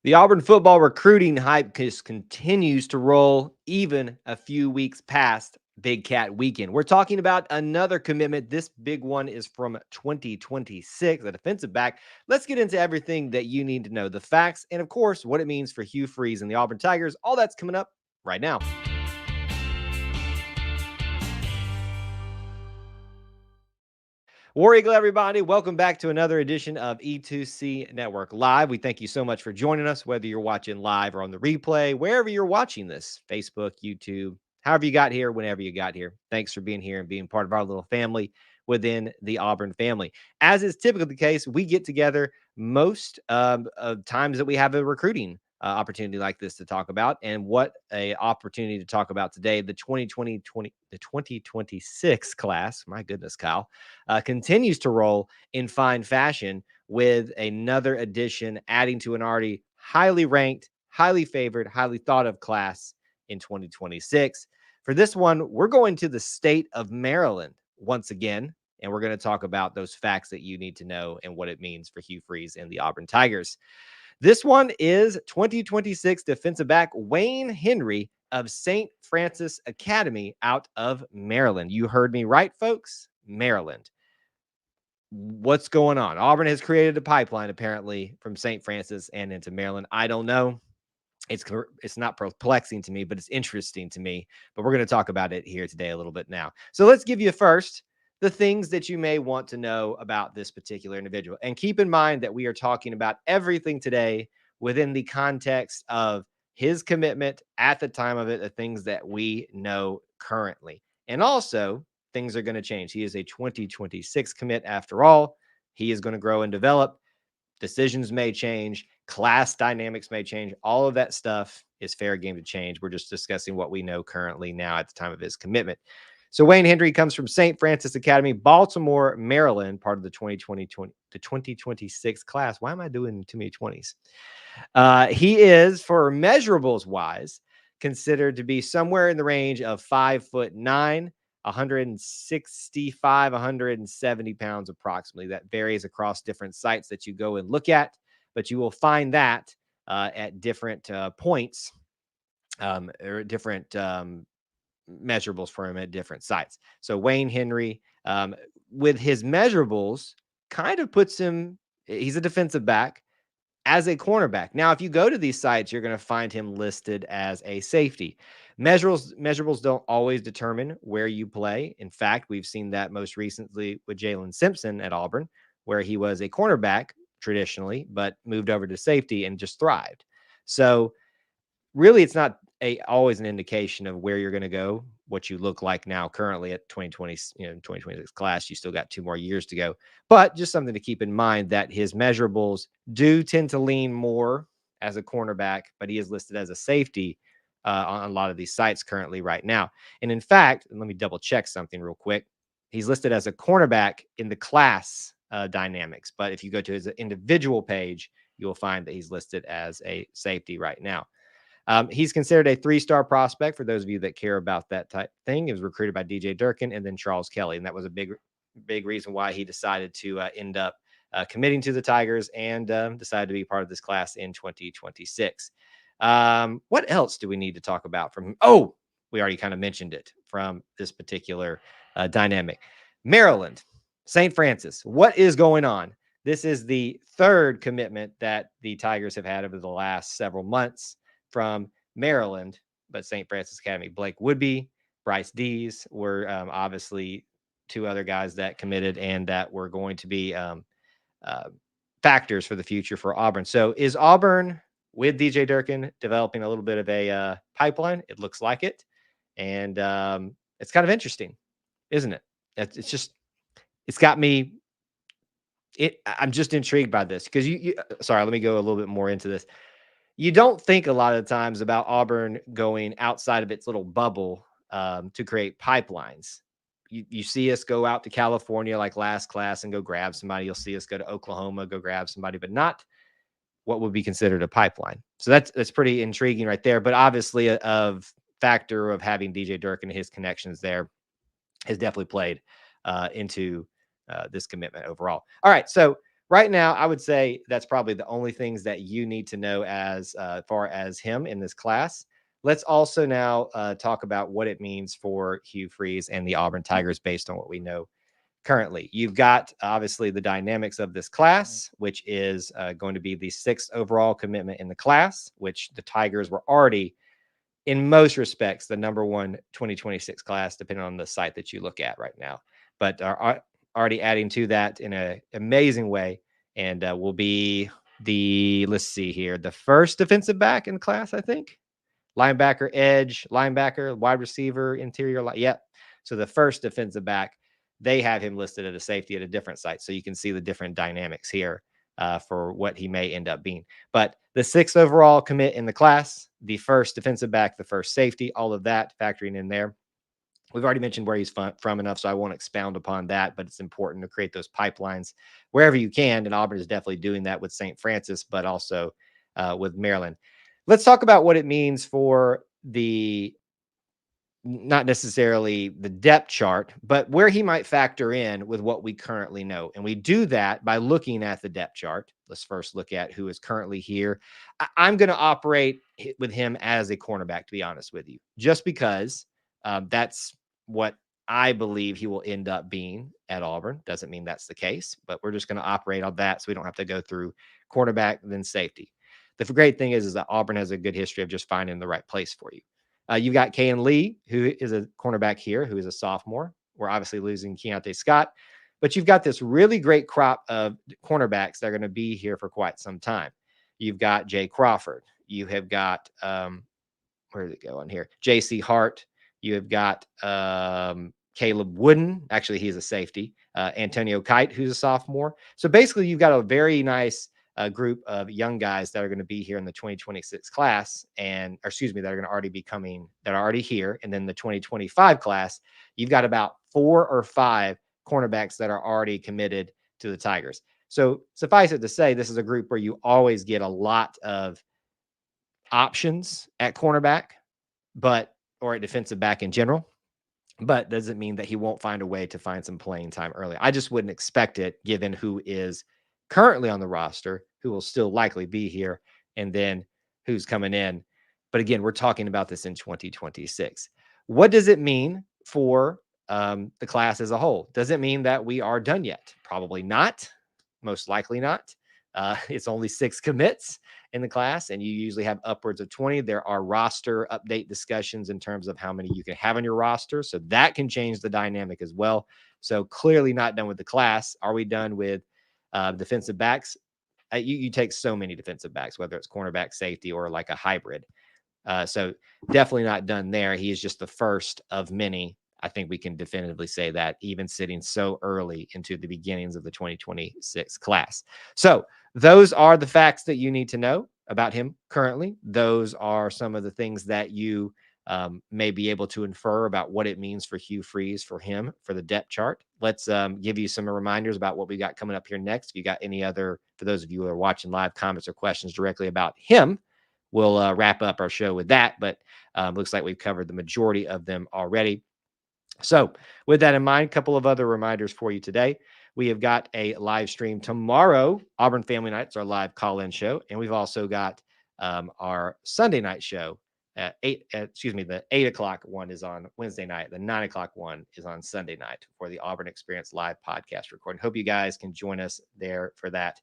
The Auburn football recruiting hype just continues to roll even a few weeks past Big Cat Weekend. We're talking about another commitment. This big one is from 2026, a defensive back. Let's get into everything that you need to know, the facts, and of course, what it means for Hugh Freeze and the Auburn Tigers. All that's coming up right now. War Eagle, everybody. Welcome back to another edition of E2C Network Live. We thank you so much for joining us, whether you're watching live or on the replay, wherever you're watching this, Facebook, YouTube, however you got here, whenever you got here. Thanks for being here and being part of our little family within the Auburn family. As is typically the case, we get together most of times that we have a recruiting opportunity like this to talk about, and what a opportunity to talk about today. The 2026 class, my goodness, Kyle, continues to roll in fine fashion with another addition, adding to an already highly ranked, highly favored, highly thought of class in 2026. For this one, we're going to the state of Maryland once again, and we're going to talk about those facts that you need to know and what it means for Hugh Freeze and the Auburn Tigers. This one is 2026 defensive back Wayne Henry of St. Francis Academy out of Maryland. You heard me right, folks. Maryland. What's going on? Auburn has created a pipeline apparently from St. Francis and into Maryland. I don't know. It's not perplexing to me, but it's interesting to me. But we're going to talk about it here today a little bit now. So let's give you first the things that you may want to know about this particular individual. And keep in mind that we are talking about everything today within the context of his commitment at the time of it, the things that we know currently. And also, things are going to change. He is a 2026 commit after all. He is going to grow and develop. Decisions may change. Class dynamics may change. All of that stuff is fair game to change. We're just discussing what we know currently now at the time of his commitment. So Wayne Henry comes from St. Francis Academy, Baltimore, Maryland, part of the 2026 class. Why am I doing too many 20s? He is, for measurables wise, considered to be somewhere in the range of 5'9", 165, 170 pounds approximately. That varies across different sites that you go and look at, but you will find that at different points or different measurables for him at different sites. So Wayne Henry, with his measurables, kind of puts him, he's a defensive back as a cornerback. Now, if you go to these sites, you're going to find him listed as a safety. Measurables don't always determine where you play. In fact, we've seen that most recently with Jalen Simpson at Auburn, where he was a cornerback traditionally, but moved over to safety and just thrived. So really, it's not always an indication of where you're going to go, what you look like now currently at 2020, 2026 class. You still got 2 more years to go, but just something to keep in mind that his measurables do tend to lean more as a cornerback, but he is listed as a safety on a lot of these sites currently right now. And in fact, and let me double check something real quick. He's listed as a cornerback in the class dynamics, but if you go to his individual page, you'll find that he's listed as a safety right now. He's considered a 3-star prospect for those of you that care about that type of thing. He was recruited by DJ Durkin and then Charles Kelly. And that was a big reason why he decided to end up committing to the Tigers and decided to be part of this class in 2026. What else do we need to talk about from him? Oh, we already kind of mentioned it from this particular dynamic. Maryland, St. Francis, what is going on? This is the 3rd commitment that the Tigers have had over the last several months from Maryland, but St. Francis Academy. Blake Woodby, Bryce Dees were obviously 2 other guys that committed and that were going to be factors for the future for Auburn. So is Auburn with DJ Durkin developing a little bit of a pipeline? It looks like it. And it's kind of interesting, isn't it? It's got me. I'm just intrigued by this because sorry, let me go a little bit more into this. You don't think a lot of times about Auburn going outside of its little bubble to create pipelines. You see us go out to California like last class and go grab somebody. You'll see us go to Oklahoma, go grab somebody, but not what would be considered a pipeline. So that's pretty intriguing right there. But obviously a factor of having DJ Durkin and his connections there has definitely played into this commitment overall. All right, so right now, I would say that's probably the only things that you need to know as far as him in this class. Let's also now talk about what it means for Hugh Freeze and the Auburn Tigers based on what we know currently. You've got obviously the dynamics of this class, which is going to be the 6th overall commitment in the class, which the Tigers were already, in most respects, the number one 2026 class, depending on the site that you look at right now. But are already adding to that in an amazing way, and will be let's see here, the first defensive back in the class, I think. Linebacker, edge, linebacker, wide receiver, interior. Yep. So the first defensive back, they have him listed at a safety at a different site. So you can see the different dynamics here for what he may end up being. But the 6th overall commit in the class, the first defensive back, the first safety, all of that factoring in there. We've already mentioned where he's from enough, so I won't expound upon that, but it's important to create those pipelines wherever you can. And Auburn is definitely doing that with St. Francis, but also with Maryland. Let's talk about what it means for the, not necessarily the depth chart, but where he might factor in with what we currently know. And we do that by looking at the depth chart. Let's first look at who is currently here. I'm going to operate with him as a cornerback, to be honest with you, just because that's what I believe he will end up being at Auburn. Doesn't mean that's the case, but we're just going to operate on that so we don't have to go through cornerback, then safety. The great thing is that Auburn has a good history of just finding the right place for you. You've got Kayan Lee, who is a cornerback here, who is a sophomore. We're obviously losing Keontae Scott, but you've got this really great crop of cornerbacks that are going to be here for quite some time. You've got Jay Crawford. You have got, where did it go on here? J.C. Hart. You have got Caleb Wooden. Actually, he's a safety. Antonio Kite, who's a sophomore. So basically, you've got a very nice group of young guys that are going to be here in the 2026 class, and that are going to already be coming, that are already here. And then the 2025 class, you've got about 4 or 5 cornerbacks that are already committed to the Tigers. So suffice it to say, this is a group where you always get a lot of options at cornerback, or at defensive back in general. But doesn't mean that he won't find a way to find some playing time early. I just wouldn't expect it given who is currently on the roster, who will still likely be here, and then who's coming in. But again, we're talking about this in 2026. What does it mean for the class as a whole? Does it mean that we are done yet? Probably not. Most likely not. It's only 6 commits in the class, and you usually have upwards of 20. There are roster update discussions in terms of how many you can have on your roster. So that can change the dynamic as well. So clearly not done with the class. Are we done with defensive backs? You take so many defensive backs, whether it's cornerback, safety, or like a hybrid. So definitely not done there. He is just the first of many. I think we can definitively say that, even sitting so early into the beginnings of the 2026 class. So those are the facts that you need to know about him currently. Those are some of the things that you may be able to infer about what it means for Hugh Freeze, for him, for the depth chart. Let's give you some reminders about what we got coming up here next. If you got any other, for those of you who are watching live, comments or questions directly about him, we'll wrap up our show with that. But looks like we've covered the majority of them already. So with that in mind, a couple of other reminders for you today. We have got a live stream tomorrow. Auburn Family Nights, our live call-in show. And we've also got our Sunday night show at the 8 o'clock one is on Wednesday night. The 9 o'clock one is on Sunday night for the Auburn Experience live podcast recording. Hope you guys can join us there for that.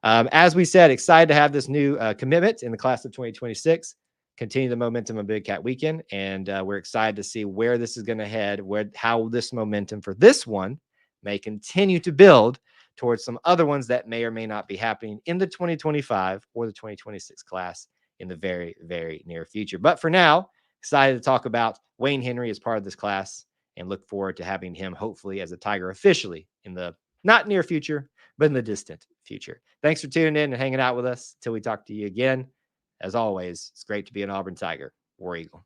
As we said, excited to have this new commitment in the class of 2026. Continue the momentum of Big Cat Weekend, and we're excited to see where this is going to head, how this momentum for this one may continue to build towards some other ones that may or may not be happening in the 2025 or the 2026 class in the very, very near future. But for now, excited to talk about Wayne Henry as part of this class, and look forward to having him hopefully as a Tiger officially in the not near future, but in the distant future. Thanks for tuning in and hanging out with us till we talk to you again. As always, it's great to be an Auburn Tiger. War Eagle.